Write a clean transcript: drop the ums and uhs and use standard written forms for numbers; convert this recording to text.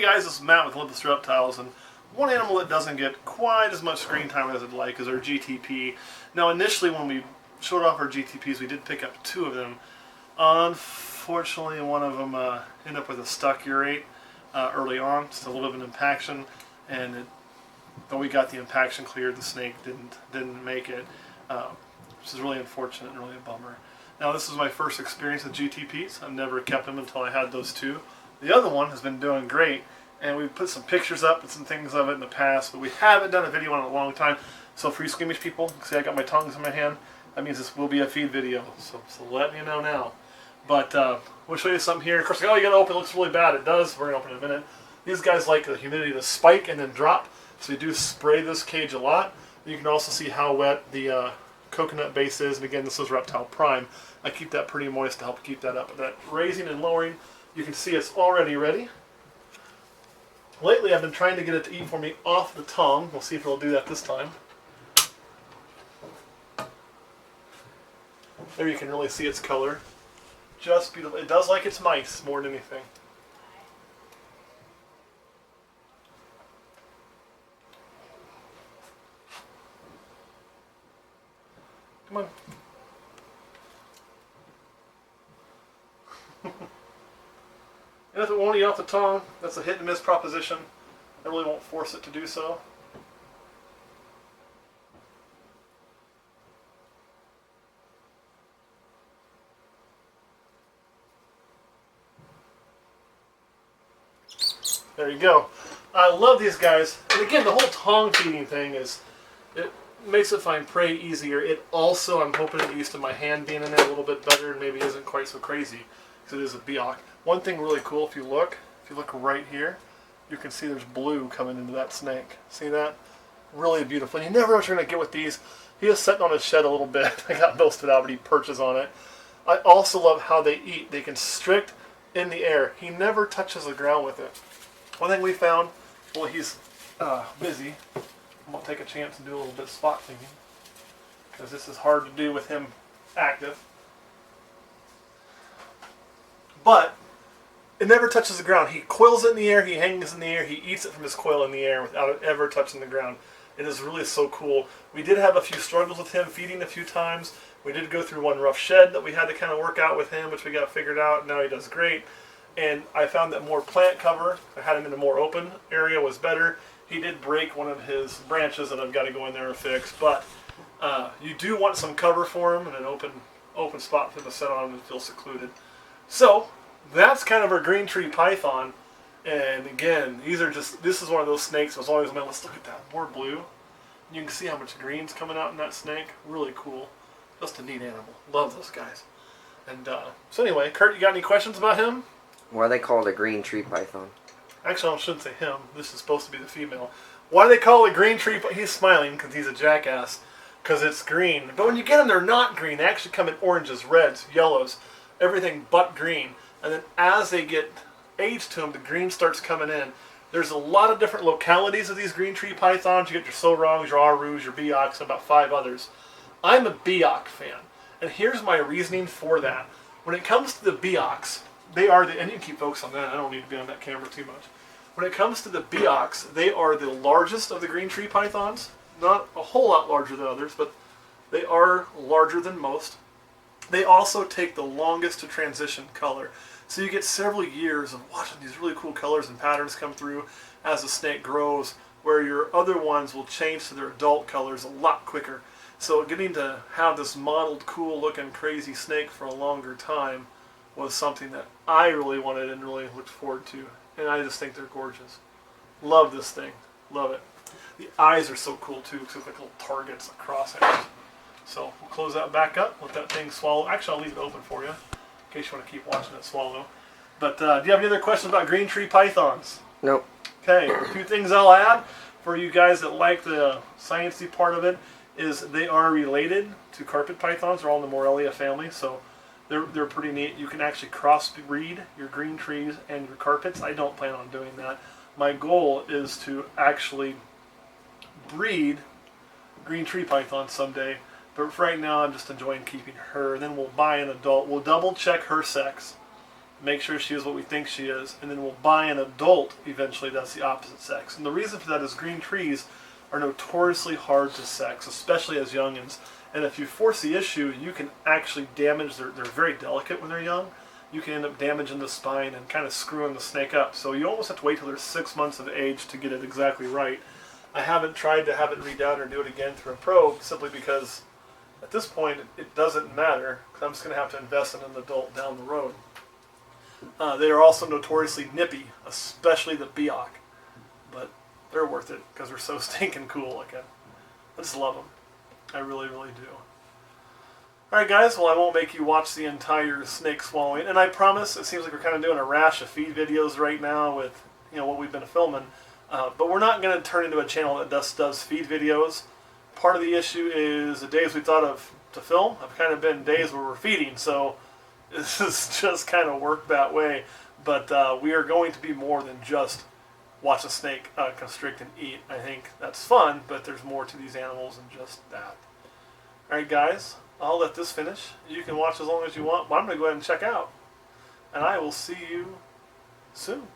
guys, this is Matt with Olympus Reptiles, and one animal that doesn't get quite as much screen time as I'd like is our GTP. Now initially when we showed off our GTPs, we did pick up 2 of them. Unfortunately, one of them ended up with a stuck urate early on, just a little bit of an impaction, and though we got the impaction cleared, the snake didn't make it, which is really unfortunate and really a bummer. Now this is my first experience with GTPs. I've never kept them until I had those 2. The other one has been doing great, and we've put some pictures up and some things of it in the past, but we haven't done a video on it in a long time. So for you squeamish people, see I got my tongues in my hand, that means this will be a feed video, so let me know now. But we'll show you something here. Of course, oh, you gotta open, it looks really bad. It does, we're gonna open it in a minute. These guys like the humidity to spike and then drop, so we do spray this cage a lot. You can also see how wet the coconut base is, and again, this is Reptile Prime. I keep that pretty moist to help keep that up. But that raising and lowering, you can see it's already ready. Lately I've been trying to get it to eat for me off the tongue. We'll see if it'll do that this time. There you can really see its color. Just beautiful. It does like its mice more than anything. Come on. And if it won't eat off the tongue, that's a hit and miss proposition. I really won't force it to do so. There you go. I love these guys. And again, the whole tongue feeding thing is, it makes it find prey easier. It also, I'm hoping to get used to my hand being in there a little bit better and maybe isn't quite so crazy because it is a Biak. One thing really cool, if you look right here, you can see there's blue coming into that snake. See that? Really beautiful. And you never know what you're going to get with these. He is sitting on his shed a little bit. I got most of it out, but he perches on it. I also love how they eat. They constrict in the air. He never touches the ground with it. One thing we found, well, he's busy. I'm going to take a chance and do a little bit of spot cleaning, because this is hard to do with him active. But it never touches the ground. He coils it in the air, he hangs in the air, he eats it from his coil in the air without it ever touching the ground. It is really so cool. We did have a few struggles with him feeding a few times. We did go through one rough shed that we had to kind of work out with him, which we got figured out. Now he does great. And I found that more plant cover, I had him in a more open area, was better. He did break one of his branches that I've got to go in there and fix. But you do want some cover for him and an open spot for him to sit on and feel secluded. So that's kind of our green tree python. And again, this is one of those snakes that was always, man, let's look at that, more blue. You can see how much green's coming out in that snake. Really cool. Just a neat animal. Love those guys. And so anyway, Kurt, you got any questions about him? Why are they called a green tree python? Actually, I shouldn't say him. This is supposed to be the female. Why do they call it green tree? He's smiling because he's a jackass. Because it's green. But when you get them, they're not green. They actually come in oranges, reds, yellows, everything but green. And then as they get aged to them, the green starts coming in. There's a lot of different localities of these green tree pythons. You get your Sorongs, your Arus, your Biaks, and about 5 others. I'm a Biak fan. And here's my reasoning for that. When it comes to the Biaks, they are and you can keep focused on that, I don't need to be on that camera too much. When it comes to the Biaks, they are the largest of the green tree pythons. Not a whole lot larger than others, but they are larger than most. They also take the longest to transition color. So you get several years of watching these really cool colors and patterns come through as the snake grows, where your other ones will change to their adult colors a lot quicker. So getting to have this mottled, cool looking, crazy snake for a longer time was something that I really wanted and really looked forward to. And I just think they're gorgeous. Love this thing. Love it. The eyes are so cool too, because they look like little targets, like crosshairs. So we'll close that back up, let that thing swallow. Actually, I'll leave it open for you, in case you want to keep watching it swallow. But do you have any other questions about green tree pythons? Nope. Okay, a few things I'll add for you guys that like the sciencey part of it is they are related to carpet pythons. They're all in the Morelia family, so they're pretty neat. You can actually crossbreed your green trees and your carpets. I don't plan on doing that. My goal is to actually breed green tree python someday. But for right now, I'm just enjoying keeping her. Then we'll buy an adult. We'll double check her sex make sure she is what we think she is, and then we'll buy an adult eventually that's the opposite sex. And the reason for that is green trees are notoriously hard to sex, especially as youngins. And if you force the issue, you can actually damage they're very delicate when they're young. You can end up damaging the spine and kind of screwing the snake up. So you almost have to wait till they're 6 months of age to get it exactly right. I haven't tried to have it read out or do it again through a probe simply because at this point it doesn't matter, because I'm just going to have to invest in an adult down the road. They are also notoriously nippy, especially the Biak. But they're worth it because they're so stinking cool. I just love them. I really, really do. Alright guys, well I won't make you watch the entire snake swallowing, and I promise, it seems like we're kind of doing a rash of feed videos right now with what we've been filming, but we're not going to turn into a channel that just does feed videos. Part of the issue is the days we thought of to film have kind of been days where we're feeding, so this has just kind of worked that way, but we are going to be more than just watch a snake constrict and eat. I think that's fun, but there's more to these animals than just that. Alright guys, I'll let this finish. You can watch as long as you want, but I'm going to go ahead and check out. And I will see you soon.